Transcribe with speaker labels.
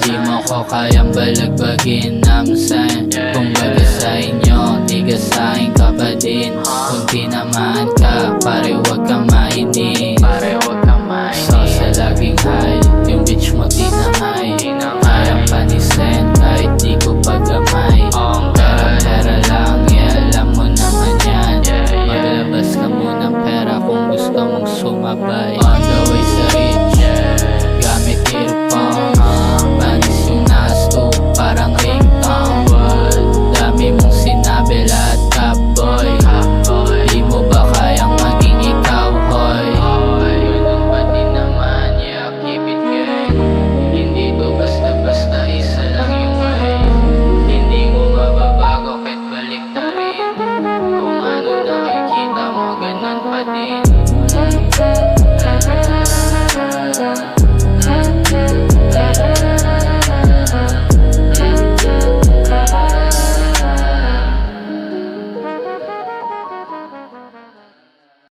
Speaker 1: Di mo ko kayang balagbagin, I'm saying. Kung baga sa inyo, di ka sa'kin kapatid. Kung tinamaan ka, pare wag kang mainin. So sa laging high